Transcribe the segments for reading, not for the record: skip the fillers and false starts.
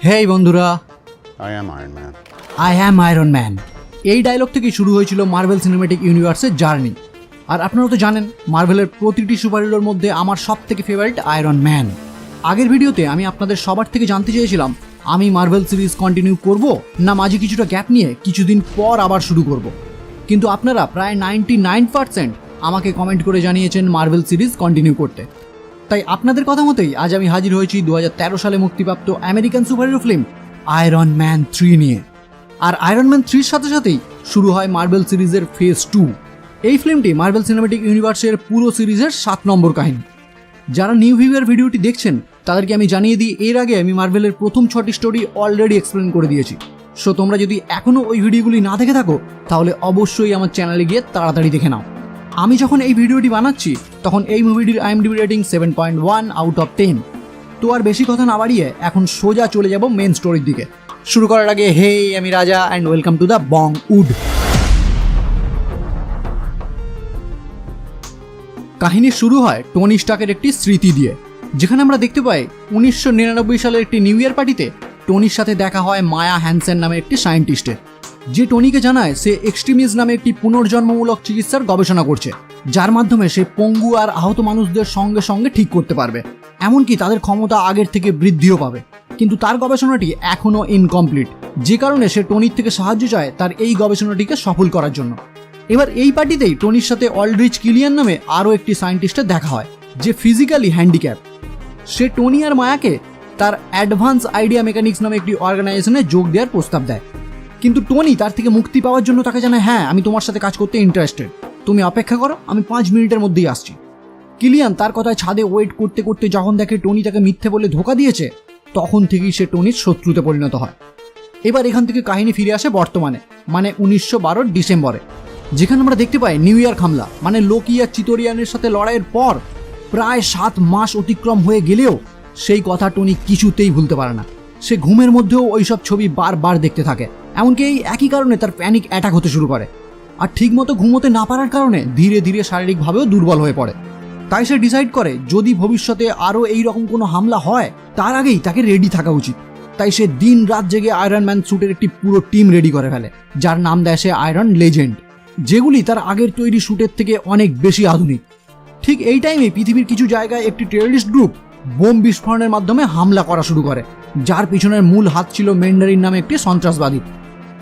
হেই বন্ধুরা, I am Iron Man. I am iron man. এই dialogue থেকে শুরু হয়েছিল মার্ভেল সিনেম্যাটিক ইউনিভার্সের জার্নি। আর আপনারা তো জানেন, মার্ভেলের প্রতিটি সুপারহিরোর মধ্যে আমার সব থেকে ফেভারিট আয়রন ম্যান। আগের ভিডিওতে আমি আপনাদের সবার থেকে জানতে চেয়েছিলাম আমি মার্ভেল সিরিজ কন্টিনিউ করব না মাঝে কিছুটা গ্যাপ নিয়ে কিছুদিন পর আবার শুরু করব। কিন্তু আপনারা প্রায় 99% আমাকে কমেন্ট করে জানিয়েছেন মার্ভেল সিরিজ কন্টিনিউ করতে। তাই আপনাদের কথা মতোই আজ আমি হাজির হয়েছি 2013 সালে মুক্তিপ্রাপ্ত American superhero film iron man 3 নিয়ে। আর আয়রন ম্যান 3-র সাথে সাথেই শুরু হয় মার্ভেল সিরিজের ফেজ 2। এই ফিল্মটি মার্ভেল সিনেম্যাটিক ইউনিভার্সের পুরো সিরিজের 7 নম্বর কাহিনী। যারা নিউ ভিউয়ার ভিডিওটি দেখছেন তাদেরকে আমি জানিয়ে দিই, এর আগে আমি মার্ভেলের প্রথম 6টি স্টোরি অলরেডি এক্সপ্লেন করে দিয়েছি। সো তোমরা যদি এখনও ওই ভিডিওগুলি না দেখে থাকো তাহলে অবশ্যই আমার চ্যানেলে গিয়ে তাড়াতাড়ি দেখে নাও। আমি যখন এই ভিডিওটি বানাচ্ছি তখন এই মুভিটির IMDb রেটিং 7.1 আউট অফ 10। তো আর বেশি কথা না বাড়িয়ে এখন সোজা চলে যাব মেন স্টোরির দিকে। শুরু করার আগে হেই, আমি Raja and welcome to the Bong Wood. কাহিনী শুরু হয় টনি স্টার্কের একটি স্মৃতি দিয়ে, যেখানে আমরা দেখতে পাই 1999 সালের একটি নিউ ইয়ার পার্টিতে টনির সাথে দেখা হয় মায়া হ্যানসেন নামে একটি সায়েন্টিস্টের, যে টনিকে জানায় সে এক্সট্রিমিজ নামে একটি পুনর্জন্মমূলক চিকিৎসার গবেষণা করছে, যার মাধ্যমে সে পঙ্গু আর আহত মানুষদের সঙ্গে সঙ্গে ঠিক করতে পারবে, এমনকি তাদের ক্ষমতা আগের থেকে বৃদ্ধিও পাবে। কিন্তু তার গবেষণাটি এখনও ইনকমপ্লিট, যে কারণে সে টনির থেকে সাহায্য চায় তার এই গবেষণাটিকে সফল করার জন্য। এবার এই পার্টিতেই টনির সাথে অলড্রিচ কিলিয়ান নামে আরও একটি সায়েন্টিস্টের দেখা হয়, যে ফিজিক্যালি হ্যান্ডিক্যাপ। সে টনি আর মায়াকে তার অ্যাডভান্স আইডিয়া মেকানিক্স নামে একটি অর্গানাইজেশনে যোগ দেওয়ার প্রস্তাব দেয়। কিন্তু টনি তার থেকে মুক্তি পাওয়ার জন্য তাকে জানায়, হ্যাঁ আমি তোমার সাথে কাজ করতে ইন্টারেস্টেড, তুমি অপেক্ষা করো, আমি 5 মিনিটের মধ্যেই আসছি। কিলিয়ান তার কথায় ছাদে ওয়েট করতে করতে যখন দেখে টনি তাকে মিথ্যে বলে ধোকা দিয়েছে, তখন থেকেই সে টনির শত্রুতে পরিণত হয়। এবার এখান থেকে কাহিনী ফিরে আসে বর্তমানে, মানে 1912 ডিসেম্বরে, যেখানে আমরা দেখতে পাই নিউ ইয়ার হামলা, মানে লোকি আর চিতোরিয়ানের সাথে লড়াইয়ের পর প্রায় 7 মাস অতিক্রম হয়ে গেলেও সেই কথা টনি কিছুতেই ভুলতে পারে না। সে ঘুমের মধ্যেও ওইসব ছবি বারবার দেখতে থাকে, এমনকি এই একই কারণে তার প্যানিক অ্যাটাক হতে শুরু করে। আর ঠিকমতো ঘুমোতে না পারার কারণে ধীরে ধীরে শারীরিকভাবেও দুর্বল হয়ে পড়ে। তাই সে ডিসাইড করে যদি ভবিষ্যতে আরও এইরকম কোনো হামলা হয় তার আগেই তাকে রেডি থাকা উচিত। তাই সে দিন রাত জেগে আয়রন ম্যান স্যুটের একটি পুরো টিম রেডি করে ফেলে, যার নাম দেয় সে আয়রন লেজেন্ড, যেগুলি তার আগের তৈরি স্যুটের থেকে অনেক বেশি আধুনিক। ঠিক এই টাইমে পৃথিবীর কিছু জায়গায় একটি টেররিস্ট গ্রুপ বোম বিস্ফোরণের মাধ্যমে হামলা করা শুরু করে, যার পিছনের মূল হাত ছিল ম্যান্ডারিন নামে একটি সন্ত্রাসবাদী।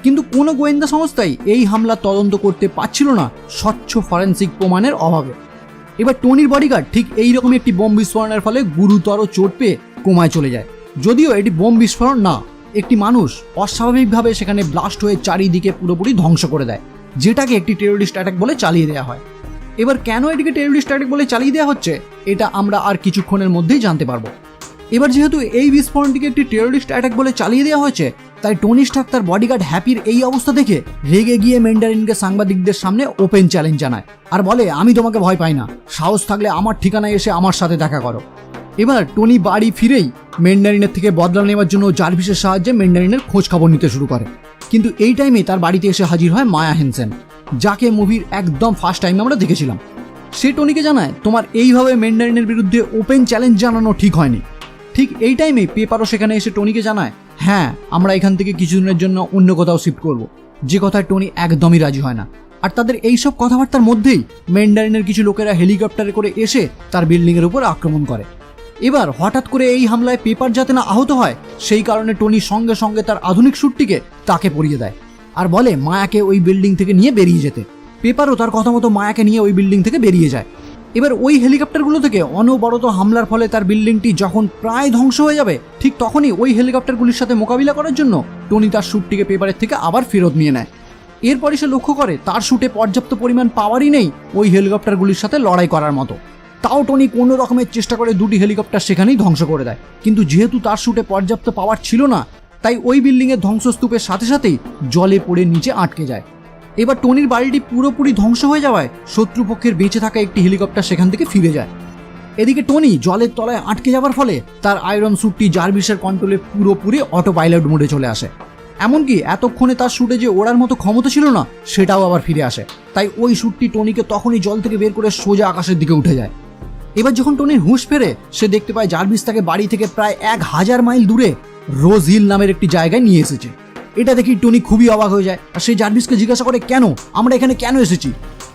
কিন্তু কোনো গোয়েন্দা সংস্থাই এই হামলা তদন্ত করতে পারছিল না স্বচ্ছ ফরেন্সিক প্রমাণের অভাবে। এবার টনির বডিগার্ড ঠিক এইরকমই একটি বোম বিস্ফোরণের ফলে গুরুতর চোট পেয়ে কোমায় চলে যায়। যদিও এটি বোম বিস্ফোরণ না, একটি মানুষ অস্বাভাবিকভাবে সেখানে ব্লাস্ট হয়ে চারিদিকে পুরোপুরি ধ্বংস করে দেয়, যেটাকে একটি টেররিস্ট অ্যাটাক বলে চালিয়ে দেওয়া হয়। এবার কেন এটিকে টেররিস্ট অ্যাটাক বলে চালিয়ে দেওয়া হচ্ছে এটা আমরা আর কিছুক্ষণের মধ্যেই জানতে পারবো। এবার যেহেতু এই বিস্ফোরণটিকে একটি টেররিস্ট অ্যাটাক বলে চালিয়ে দেওয়া হয়েছে, তাই টনি স্টার্ক তার বডিগার্ড হ্যাপির এই অবস্থা দেখে রেগে গিয়ে ম্যান্ডারিনকে সাংবাদিকদের সামনে ওপেন চ্যালেঞ্জ জানায় আর বলে, আমি তোমাকে ভয় পাই না, সাহস থাকলে আমার ঠিকানায় এসে আমার সাথে দেখা করো। এবার টনি বাড়ি ফিরেই ম্যান্ডারিনের থেকে বদলা নেওয়ার জন্য জার্ভিসের সাহায্যে ম্যান্ডারিনের খোঁজ খবর নিতে শুরু করে। কিন্তু এই টাইমে তার বাড়িতে এসে হাজির হয় মায়া হ্যানসেন, যাকে মুভির একদম ফার্স্ট টাইমে আমরা দেখেছিলাম। সে টনিকে জানায়, তোমার এইভাবে ম্যান্ডারিনের বিরুদ্ধে ওপেন চ্যালেঞ্জ জানানো ঠিক হয়নি। ঠিক এই টাইমে পেপারও সেখানে এসে টনিকে জানায়, হ্যাঁ আমরা এখান থেকে কিছুদিনের জন্য অন্য কোথাও শিফট করব, যে কথায় টনি একদমই রাজি হয় না। আর তাদের এইসব কথাবার্তার মধ্যেই ম্যান্ডারিনের কিছু লোকেরা হেলিকপ্টারে করে এসে তার বিল্ডিংয়ের উপর আক্রমণ করে। এবার হঠাৎ করে এই হামলায় পেপার যাতে না আহত হয় সেই কারণে টনি সঙ্গে সঙ্গে তার আধুনিক স্যুটটিকে তাকে পরিয়ে দেয় আর বলে মায়াকে ওই বিল্ডিং থেকে নিয়ে বেরিয়ে যেতে। পেপারও তার কথা মতো মায়াকে নিয়ে ওই বিল্ডিং থেকে বেরিয়ে যায়। এবার ওই হেলিকপ্টারগুলো থেকে অনবরত হামলার ফলে তার বিল্ডিংটি যখন প্রায় ধ্বংস হয়ে যাবে, ঠিক তখনই ওই হেলিকপ্টারগুলির সাথে মোকাবিলা করার জন্য টনি তার স্যুটটিকে পেপারের থেকে আবার ফেরত নিয়ে নেয়। এরপরই সে লক্ষ্য করে তার স্যুটে পর্যাপ্ত পরিমাণ পাওয়ারই নেই ওই হেলিকপ্টারগুলির সাথে লড়াই করার মতো। তাও টনি কোনো রকমের চেষ্টা করে 2টি হেলিকপ্টার সেখানেই ধ্বংস করে দেয়। কিন্তু যেহেতু তার স্যুটে পর্যাপ্ত পাওয়ার ছিল না, তাই ওই বিল্ডিংয়ের ধ্বংসস্তূপের সাথে সাথেই জলে পড়ে নিচে আটকে যায়। এবার টনির বাড়িটি পুরোপুরি ধ্বংস হয়ে যাওয়ায় শত্রুপক্ষের বেঁচে থাকা একটি হেলিকপ্টার সেখান থেকে ফিরে যায়। এদিকে টনি জলের তলায় আটকে যাওয়ার ফলে তার আয়রন স্যুটটি জার্ভিসের কন্ট্রোলে পুরোপুরি অটো পাইলট মোডে চলে আসে, এমনকি এতক্ষণে তার স্যুটে যে ওড়ার মতো ক্ষমতা ছিল না সেটাও আবার ফিরে আসে। তাই ওই স্যুটটি টনিকে তখনই জল থেকে বের করে সোজা আকাশের দিকে উঠে যায়। এবার যখন টনির হুঁশ ফেরে সে দেখতে পায় জার্ভিস তাকে বাড়ি থেকে প্রায় 1000 মাইল দূরে রোজ হিল নামের একটি জায়গায় নিয়ে এসেছে। এটা দেখি টনি খুবই অবাক হয়ে যায় আর সে জার্ভিসকে জিজ্ঞাসা করে, কেন আমরা এখানে কেন এসেছি।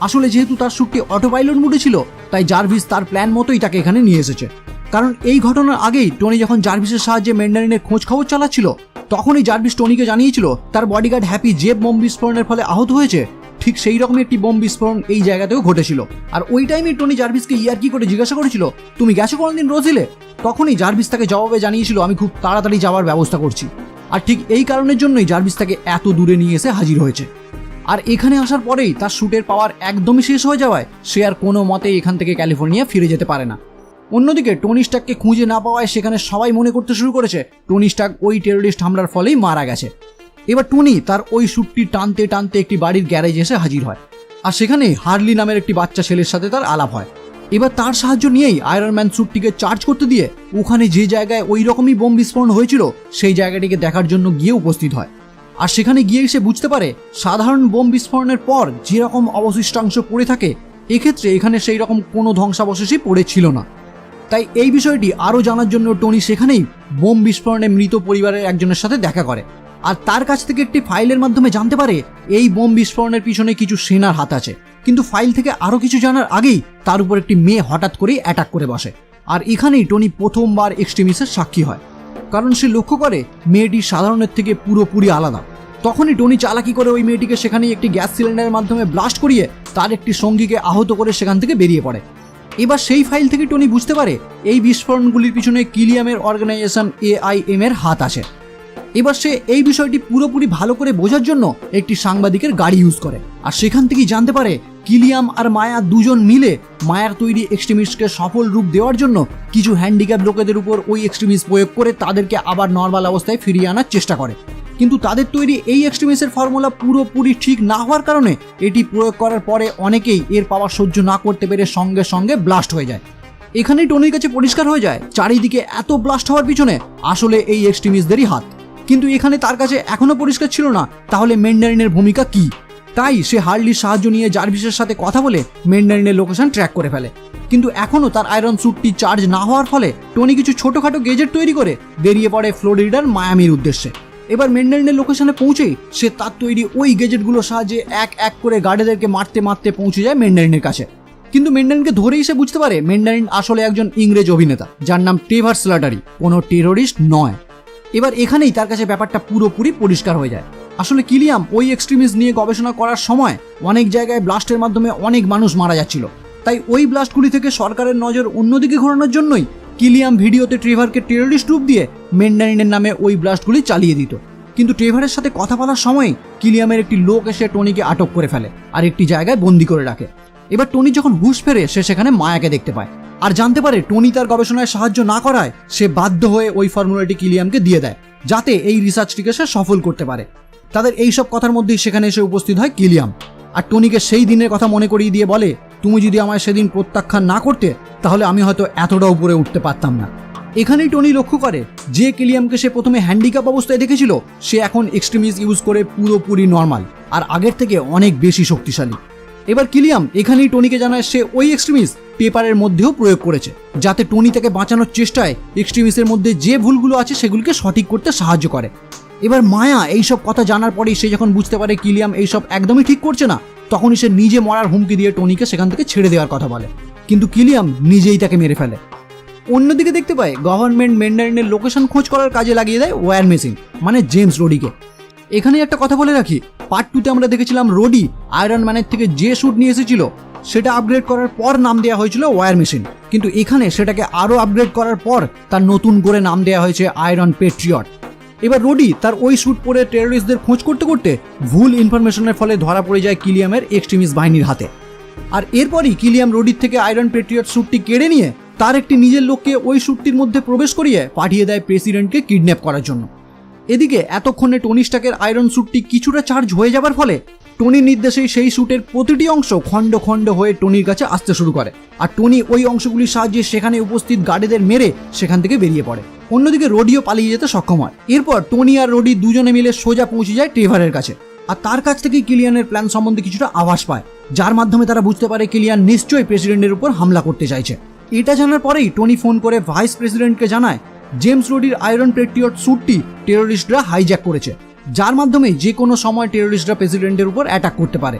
আসলে যেহেতু তার স্যুটটি অটো পাইলট মোডে ছিল, তাই জার্ভিস তার প্ল্যান মতোই তাকে এখানে নিয়ে এসেছে। কারণ এই ঘটনার আগেই টনি যখন জার্ভিসের সাহায্যে ম্যান্ডারিনের খোঁজ খবর চালাচ্ছিল, তখনই জার্ভিস টনিকে জানিয়েছিল তার বডিগার্ড হ্যাপি যে বোম বিস্ফোরণের ফলে আহত হয়েছে, ঠিক সেই রকমই একটি বোম বিস্ফোরণ এই জায়গাতেও ঘটেছিল। আর ওই টাইমে টনি জার্ভিসকে ইয়ার্কি করে জিজ্ঞাসা করেছিল, তুমি গেছো কোনোদিন রোজ হিলে? তখনই জার্ভিস তাকে জবাবে জানিয়েছিল, আমি খুব তাড়াতাড়ি যাওয়ার ব্যবস্থা করছি। আর ঠিক এই কারণের জন্যই জার্ভিস তাকে এত দূরে নিয়ে এসে হাজির হয়েছে। আর এখানে আসার পরেই তার শ্যুটের পাওয়ার একদমই শেষ হয়ে যাওয়ায় সে আর কোনো মতেই এখান থেকে ক্যালিফোর্নিয়া ফিরে যেতে পারে না। অন্যদিকে টনি স্টার্ককে খুঁজে না পাওয়ায় সেখানে সবাই মনে করতে শুরু করেছে টনি স্টার্ক ওই টেররিস্ট হামলার ফলেই মারা গেছে। এবার টনি তার ওই শ্যুটটি টানতে টানতে একটি বাড়ির গ্যারেজে এসে হাজির হয়। আর সেখানে হার্লি নামের একটি বাচ্চা ছেলের সাথে তার আলাপ হয়। এবার তার সাহায্য নিয়েই আয়রন ম্যান স্যুটটিকে চার্জ করতে দিয়ে ওখানে যে জায়গায় ওই রকমই বোম বিস্ফোরণ হয়েছিল সেই জায়গাটিকে দেখার জন্য গিয়ে উপস্থিত হয়। আর সেখানে গিয়ে সে বুঝতে পারে সাধারণ বোম বিস্ফোরণের পর যেরকম অবশিষ্টাংশ পড়ে থাকে, এক্ষেত্রে এখানে সেই রকম কোনো ধ্বংসাবশেষই পড়েছিল না। তাই এই বিষয়টি আরও জানার জন্য টনি সেখানেই বোম বিস্ফোরণে মৃত পরিবারের একজনের সাথে দেখা করে। আর তার কাছ থেকে একটি ফাইলের মাধ্যমে জানতে পারে এই বোম বিস্ফোরণের পিছনে কিছু সেনার হাত আছে। কিন্তু ফাইল থেকে আরও কিছু জানার আগেই তার উপর একটি মেয়ে হঠাৎ করেই অ্যাটাক করে বসে। আর এখানেই টনি প্রথমবার এক্সট্রিমিস্টের সাক্ষী হয়, কারণ সে লক্ষ্য করে মেয়েটি সাধারণের থেকে পুরোপুরি আলাদা। তখনই টনি চালাকি করে ওই মেয়েটিকে সেখানেই একটি গ্যাস সিলিন্ডারের মাধ্যমে ব্লাস্ট করিয়ে তার একটি সঙ্গীকে আহত করে সেখান থেকে বেরিয়ে পড়ে। এবার সেই ফাইল থেকে টনি বুঝতে পারে এই বিস্ফোরণগুলির পিছনে কিলিয়ামের অর্গানাইজেশন AIM এর হাত আছে। এবার সে এই বিষয়টি পুরোপুরি ভালো করে বোঝার জন্য একটি সাংবাদিকের গাড়ি ইউজ করে। আর সেখান থেকেই জানতে পারে কিলিয়াম আর মায়া দুজন মিলে মায়ার তৈরি এক্সট্রিমিস্টকে সফল রূপ দেওয়ার জন্য কিছু হ্যান্ডিক্যাপ লোকেদের উপর ওই এক্সট্রিমিস্ট প্রয়োগ করে তাদেরকে আবার নর্মাল অবস্থায় ফিরিয়ে আনার চেষ্টা করে। কিন্তু তাদের তৈরি এই এক্সট্রিমিস্টের ফর্মুলা পুরোপুরি ঠিক না হওয়ার কারণে এটি প্রয়োগ করার পরে অনেকেই এর পাওয়ার সহ্য না করতে পেরে সঙ্গে সঙ্গে ব্লাস্ট হয়ে যায়। এখানেই টনির কাছে পরিষ্কার হয়ে যায় চারিদিকে এত ব্লাস্ট হওয়ার পিছনে আসলে এই এক্সট্রিমিস্টদেরই হাত। কিন্তু এখানে তার কাছে এখনো পরিষ্কার ছিল না তাহলে ম্যান্ডারিনের ভূমিকা কি। তাই সে হার্লির সাহায্য নিয়ে জার্ভিসের সাথে কথা বলে ম্যান্ডারিনের লোকেশন ট্র্যাক করে ফেলে। কিন্তু এখনও তার আয়রন স্যুটটি চার্জ না হওয়ার ফলে টনি কিছু ছোটোখাটো গেজেট তৈরি করে বেরিয়ে পড়ে ফ্লোরিডার মায়ামির উদ্দেশ্যে। এবার ম্যান্ডারিনের লোকেশনে পৌঁছেই সে তার তৈরি ওই গেজেটগুলোর সাহায্যে এক এক করে গার্ডেদেরকে মারতে মারতে পৌঁছে যায় ম্যান্ডারিনের কাছে। কিন্তু ম্যান্ডারিনকে ধরেই সে বুঝতে পারে ম্যান্ডারিন আসলে একজন ইংরেজ অভিনেতা যার নাম ট্রেভার স্ল্যাটারি, কোনো টেরোরিস্ট নয়। এবার এখানেই তার কাছে ব্যাপারটা পুরোপুরি পরিষ্কার হয়ে যায়। আসলে কিলিয়াম ওই এক্সট্রিমিস্ট নিয়ে গবেষণা করার সময় অনেক জায়গায় ব্লাস্টের মাধ্যমে অনেক মানুষ মারা যাচ্ছিল, তাই ওই ব্লাস্টগুলি থেকে সরকারের নজর অন্যদিকে ঘোরানোর জন্যই কিলিয়াম ভিডিওতে ট্রেভারকে টেররিস্ট রূপ দিয়ে ম্যান্ডারিনের নামে ওই ব্লাস্টগুলি চালিয়ে দিত। কিন্তু ট্রেভারের সাথে কথা বলার সময় কিলিয়ামের একটি লোক এসে টনিকে আটক করে ফেলে আর একটি জায়গায় বন্দি করে রাখে। এবার টনি যখন হুঁশ ফেরে সে সেখানে মায়াকে দেখতে পায় আর জানতে পারে টনি তার গবেষণায় সাহায্য না করায় সে বাধ্য হয়ে ওই ফর্মুলাটি কিলিয়ামকে দিয়ে দেয় যাতে এই রিসার্চটিকে সে সফল করতে পারে। তাদের এইসব কথার মধ্যেই সেখানে এসে উপস্থিত হয় কিলিয়াম আর টনিকে সেই দিনের কথা মনে করিয়ে দিয়ে বলে, তুমি যদি আমায় সেদিন প্রত্যাখ্যান না করতে তাহলে আমি হয়তো এতটা উপরে উঠতে পারতাম না। এখানেই টনি লক্ষ্য করে যে কিলিয়ামকে সে প্রথমে হ্যান্ডিক্যাপ অবস্থায় দেখেছিল সে এখন এক্সট্রিমিস্ট ইউজ করে পুরোপুরি নর্মাল আর আগের থেকে অনেক বেশি শক্তিশালী। এবার কিলিয়াম এখানেই টনিকে জানায় সে ওই এক্সট্রিমিস্ট পেপারের মধ্যেও প্রয়োগ করেছে যাতে টনি তাকে বাঁচানোর চেষ্টায় এক্সট্রিমিস্টের মধ্যে যে ভুলগুলো আছে সেগুলিকে সঠিক করতে সাহায্য করে। এবার মায়া এইসব কথা জানার পরেই সে যখন বুঝতে পারে কিলিয়াম এইসব একদমই ঠিক করছে না, তখনই সে নিজে মরার হুমকি দিয়ে টনিকে সেখান থেকে ছেড়ে দেওয়ার কথা বলে, কিন্তু কিলিয়াম নিজেই তাকে মেরে ফেলে। অন্যদিকে দেখতে পায় গভর্নমেন্ট ম্যান্ডারিনের লোকেশন খোঁজ করার কাজে লাগিয়ে দেয় ওয়্যার মেশিন মানে জেমস রোডিকে। এখানে একটা কথা বলে রাখি, পার্ট 2তে আমরা দেখেছিলাম রোডি আয়রন ম্যানের থেকে যে স্যুট নিয়ে এসেছিল সেটা আপগ্রেড করার পর নাম দেওয়া হয়েছিল ওয়্যার মেশিন, কিন্তু এখানে সেটাকে আরও আপগ্রেড করার পর তার নতুন করে নাম দেওয়া হয়েছে আয়রন পেট্রিয়ট। এবার রোডি তার ওই স্যুট পরে টেররিস্টদের খোঁজ করতে করতে ভুল ইনফরমেশনের ফলে ধরা পড়ে যায় কিলিয়ামের এক্সট্রিমিস্ট বাহিনীর হাতে। আর এরপরই কিলিয়াম রোডির থেকে আয়রন পেট্রিয়ট স্যুটটি কেড়ে নিয়ে তার একটি নিজের লোককে ওই স্যুটটির মধ্যে প্রবেশ করিয়ে পাঠিয়ে দেয় প্রেসিডেন্টকে কিডন্যাপ করার জন্য। এদিকে এতক্ষণে টনি স্টার্কের আয়রন স্যুটটি কিছুটা চার্জ হয়ে যাবার ফলে টনির নির্দেশেই সেই স্যুটের প্রতিটি অংশ খণ্ড খণ্ড হয়ে টনির কাছে আসতে শুরু করে আর টনি ওই অংশগুলির সাহায্যে সেখানে উপস্থিত গার্ডেদের মেরে সেখান থেকে বেরিয়ে পড়ে। অন্যদিকে রোডিও পালিয়ে যেতে সক্ষম হয়। এরপর টনি আর রোডি দুজনে মিলে সোজা পৌঁছে যায় ট্রেভারের কাছে আর তার কাছ থেকেই কিলিয়ানের প্ল্যান সম্বন্ধে কিছুটা আভাস পায়, যার মাধ্যমে তারা বুঝতে পারে কিলিয়ান নিশ্চয়ই প্রেসিডেন্টের উপর হামলা করতে চাইছে। এটা জানার পরেই টনি ফোন করে ভাইস প্রেসিডেন্টকে জানায় জেমস রোডির আয়রন পেট্রিয়ট স্যুটটি টেরোরিস্টরা হাইজ্যাক করেছে, যার মাধ্যমে যে কোনো সময় টেরোরিস্টরা প্রেসিডেন্টের উপর অ্যাটাক করতে পারে।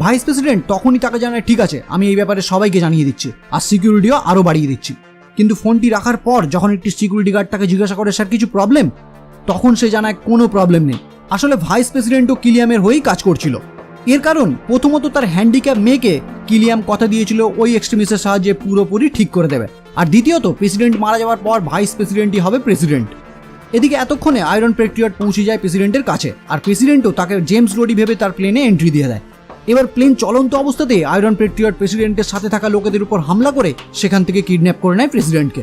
ভাইস প্রেসিডেন্ট তখনই তাকে জানায়, ঠিক আছে, আমি এই ব্যাপারে সবাইকে জানিয়ে দিচ্ছি আর সিকিউরিটিও আরও বাড়িয়ে দিচ্ছি। কিন্তু ফোনটি রাখার পর যখন একটি সিকিউরিটি গার্ড তাকে জিজ্ঞাসা করে স্যার কিছু প্রবলেম, তখন সে জানায় কোনো প্রবলেম নেই। আসলে ভাইস প্রেসিডেন্টও কিলিয়ামের হয়েই কাজ করছিল। এর কারণ প্রথমত তার হ্যান্ডিক্যাপ মেয়েকে কিলিয়াম কথা দিয়েছিল ওই এক্সট্রিমিস্টের সাহায্যে পুরোপুরি ঠিক করে দেবে, আর দ্বিতীয়ত প্রেসিডেন্ট মারা যাওয়ার পর ভাইস প্রেসিডেন্টই হবে প্রেসিডেন্ট। এদিকে এতক্ষণে আয়রন পেট্রিয়ট পৌঁছে যায় প্রেসিডেন্টের কাছে, আর প্রেসিডেন্টও তাকে জেমস রোডি ভেবে তার প্লেনে এন্ট্রি দিয়ে দেয়। এবার প্লেন চলন্ত অবস্থাতে আয়রন পেট্রিয়ট প্রেসিডেন্টের সাথে থাকা লোকেদের উপর হামলা করে সেখান থেকে কিডন্যাপ করে নেয় প্রেসিডেন্টকে।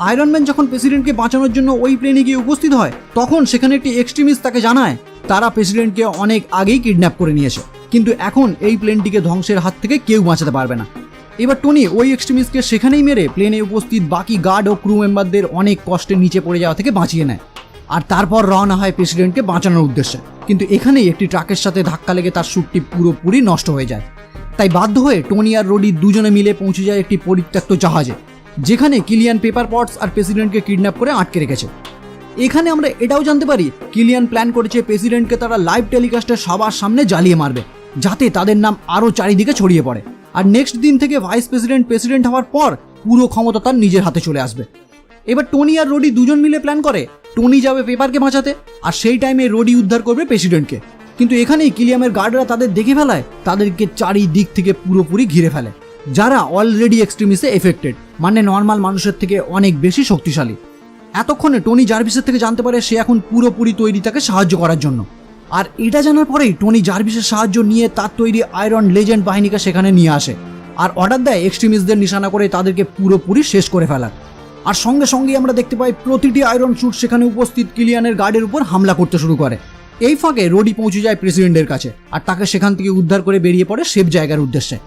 আয়রন ম্যান যখন প্রেসিডেন্টকে বাঁচানোর জন্য ওই প্লেনে গিয়ে উপস্থিত হয়, তখন সেখানে একটি এক্সট্রিমিস্ট তাকে জানায় তারা প্রেসিডেন্টকে অনেক আগেই কিডন্যাপ করে নিয়েছে, কিন্তু এখন এই প্লেনটিকে ধ্বংসের হাত থেকে কেউ বাঁচাতে পারবে না। এবার টনি ওই এক্সট্রিমিস্টকে সেখানেই মেরে প্লেনে উপস্থিত বাকি গার্ড ও ক্রু মেম্বারদের অনেক কষ্টে নিচে পড়ে যাওয়া থেকে বাঁচিয়ে নেয়, আর তারপর রওনা হয় প্রেসিডেন্টকে বাঁচানোর উদ্দেশ্যে। কিন্তু এখানেই একটি ট্রাকের সাথে ধাক্কা লেগে তার স্যুটটি পুরোপুরি নষ্ট হয়ে যায়। তাই বাধ্য হয়ে টনি আর রোডি দুজনে মিলে পৌঁছে যায় একটি পরিত্যক্ত জাহাজে, যেখানে কিলিয়ান পেপার পটস আর প্রেসিডেন্টকে কিডন্যাপ করে আটকে রেখেছে। এখানে আমরা এটাও জানতে পারি কিলিয়ান প্ল্যান করেছে প্রেসিডেন্টকে তারা লাইভ টেলিকাস্টে সবার সামনে জ্বালিয়ে মারবে, যাতে তাদের নাম আরও চারিদিকে ছড়িয়ে পড়ে। আর নেক্সট দিন থেকে ভাইস প্রেসিডেন্ট হওয়ার পর পুরো ক্ষমতা তার নিজের হাতে চলে আসবে। এবার টনি আর রোডি দুজন মিলে প্ল্যান করে টনি যাবে পেপারকে বাঁচাতে, আর সেই টাইমে রোডি উদ্ধার করবে প্রেসিডেন্টকে। কিন্তু এখানেই কিলিয়ামের গার্ডরা তাদের দেখে ফেলায় তাদেরকে চারিদিক থেকে পুরোপুরি ঘিরে ফেলে, যারা অলরেডি এক্সট্রিমিস্টে এফেক্টেড, মানে নর্মাল মানুষের থেকে অনেক বেশি শক্তিশালী। এতক্ষণে টনি জার্ভিসের থেকে জানতে পারে সে এখন পুরোপুরি তৈরি তাকে সাহায্য করার জন্য, আর এটা জানার পরেই টনি জার্ভিসের সাহায্য নিয়ে তার তৈরি আয়রন লেজেন্ড বাহিনীকে সেখানে নিয়ে আসে, আর অর্ডার দেয় এক্সট্রিমিস্টদের নিশানা করে তাদেরকে পুরোপুরি শেষ করে ফেলার। আর সঙ্গে সঙ্গেই আমরা দেখতে পাই প্রতিটি আয়রন স্যুট সেখানে উপস্থিত কিলিয়ানের গার্ডের উপর হামলা করতে শুরু করে। এই ফাঁকে রোডি পৌঁছে যায় প্রেসিডেন্টের কাছে, আর তাকে সেখান থেকে উদ্ধার করে বেরিয়ে পড়ে সেফ জায়গার উদ্দেশ্যে।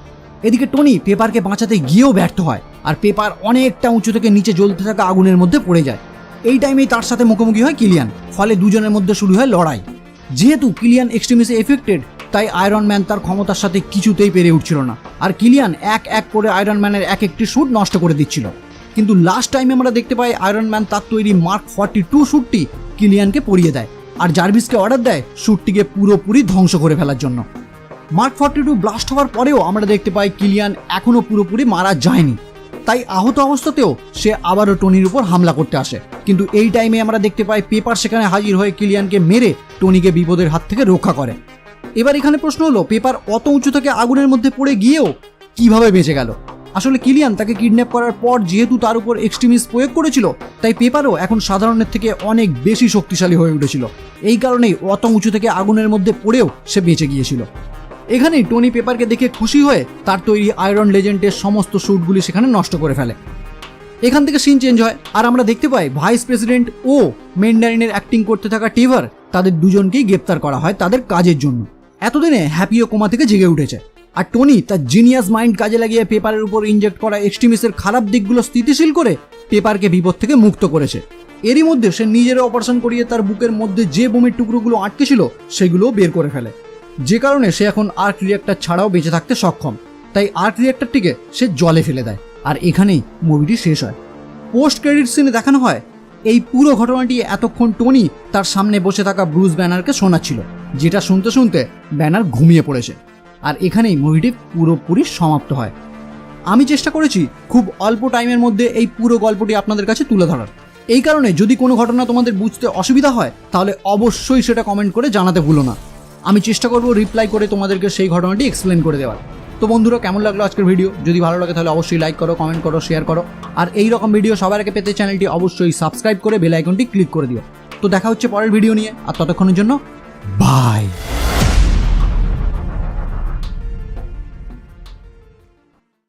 এদিকে টনি পেপারকে বাঁচাতে গিয়েও ব্যর্থ হয়, আর পেপার অনেকটা উঁচু থেকে নিচে জ্বলতে থাকা আগুনের মধ্যে পড়ে যায়। এই টাইমেই তার সাথে মুখোমুখি হয় কিলিয়ান, ফলে দুজনের মধ্যে শুরু হয় লড়াই। যেহেতু কিলিয়ান এক্সট্রিমিস্টে এফেক্টেড, তাই আয়রন ম্যান তার ক্ষমতার সাথে কিছুতেই পেরে উঠছিল না, আর কিলিয়ান এক এক করে আয়রন ম্যানের এক একটি স্যুট নষ্ট করে দিচ্ছিল। কিন্তু লাস্ট টাইমে আমরা দেখতে পাই আয়রন ম্যান তার তৈরি মার্ক 42 স্যুটটি কিলিয়ানকে পরিয়ে দেয়, আর জার্ভিসকে অর্ডার দেয় স্যুটটিকে পুরোপুরি ধ্বংস করে ফেলার জন্য। মার্ক 42 ব্লাস্ট হওয়ার পরেও আমরা দেখতে পাই কিলিয়ান এখনও পুরোপুরি মারা যায়নি, তাই আহত অবস্থাতেও সে আবারও টনির উপর হামলা করতে আসে। কিন্তু এই টাইমে আমরা দেখতে পাই পেপার সেখানে হাজির হয়ে কিলিয়ানকে মেরে টনিকে বিপদের হাত থেকে রক্ষা করে। এবার এখানে প্রশ্ন হলো, পেপার অত উঁচু থেকে আগুনের মধ্যে পড়ে গিয়েও কিভাবে বেঁচে গেল? আসলে কিলিয়ান তাকে কিডন্যাপ করার পর যেহেতু তার উপর এক্সট্রিমিস্ট প্রয়োগ করেছিল, তাই পেপারও এখন সাধারণের থেকে অনেক বেশি শক্তিশালী হয়ে উঠেছিল। এই কারণেই অত উঁচু থেকে আগুনের মধ্যে পড়েও সে বেঁচে গিয়েছিল। এখানেই টনি পেপারকে দেখে খুশি হয়ে তার তৈরি আয়রন লেজেন্ডের সমস্ত স্যুটগুলি সেখানে নষ্ট করে ফেলে। এখান থেকে সিন চেঞ্জ হয়, আর আমরা দেখতে পাই ভাইস প্রেসিডেন্ট ও মেন্ডারিনের অ্যাক্টিং করতে থাকা টেভার, তাদের দুজনকেই গ্রেপ্তার করা হয় তাদের কাজের জন্য। এতদিনে হ্যাপিও কোমা থেকে জেগে উঠেছে, আর টনি তার জিনিয়াস মাইন্ড কাজে লাগিয়ে পেপারের উপর ইনজেক্ট করা এক্সট্রিমিস্টের খারাপ দিকগুলো স্থিতিশীল করে পেপারকে বিপদ থেকে মুক্ত করেছে। এরই মধ্যে সে নিজেরও অপারেশন করিয়ে তার বুকের মধ্যে যে বোমের টুকরোগুলো আটকে ছিল সেগুলোও বের করে ফেলে, যে কারণে সে এখন আর্ক রিঅ্যাক্টর ছাড়াও বেঁচে থাকতে সক্ষম। তাই আর্ক রিঅ্যাক্টরটিকে সে জলে ফেলে দেয়, আর এখানেই মুভিটি শেষ হয়। পোস্ট ক্রেডিট সিনে দেখানো হয় এই পুরো ঘটনাটি এতক্ষণ টনি তার সামনে বসে থাকা ব্রুস ব্যানারকে শোনাচ্ছিল, যেটা শুনতে শুনতে ব্যানার ঘুমিয়ে পড়েছে। আর এখানেই মুভিটি পুরোপুরি সমাপ্ত হয়। আমি চেষ্টা করেছি খুব অল্প টাইমের মধ্যে এই পুরো গল্পটি আপনাদের কাছে তুলে ধরার। এই কারণে যদি কোনো ঘটনা তোমাদের বুঝতে অসুবিধা হয় তাহলে অবশ্যই সেটা কমেন্ট করে জানাতে ভুলো না। আমি চেষ্টা করব রিপ্লাই করে তোমাদেরকে সেই ঘটনাটি এক্সপ্লেন করে দেওয়ার। তো বন্ধুরা, কেমন লাগলো আজকের ভিডিও? যদি ভালো লাগে তাহলে অবশ্যই লাইক করো, কমেন্ট করো, শেয়ার করো, আর এই রকম ভিডিও সবার আগে পেতে চ্যানেলটি অবশ্যই সাবস্ক্রাইব করে বেল আইকনটি ক্লিক করে দিও। তো দেখা হচ্ছে পরের ভিডিও নিয়ে, আর ততক্ষণের জন্য বাই।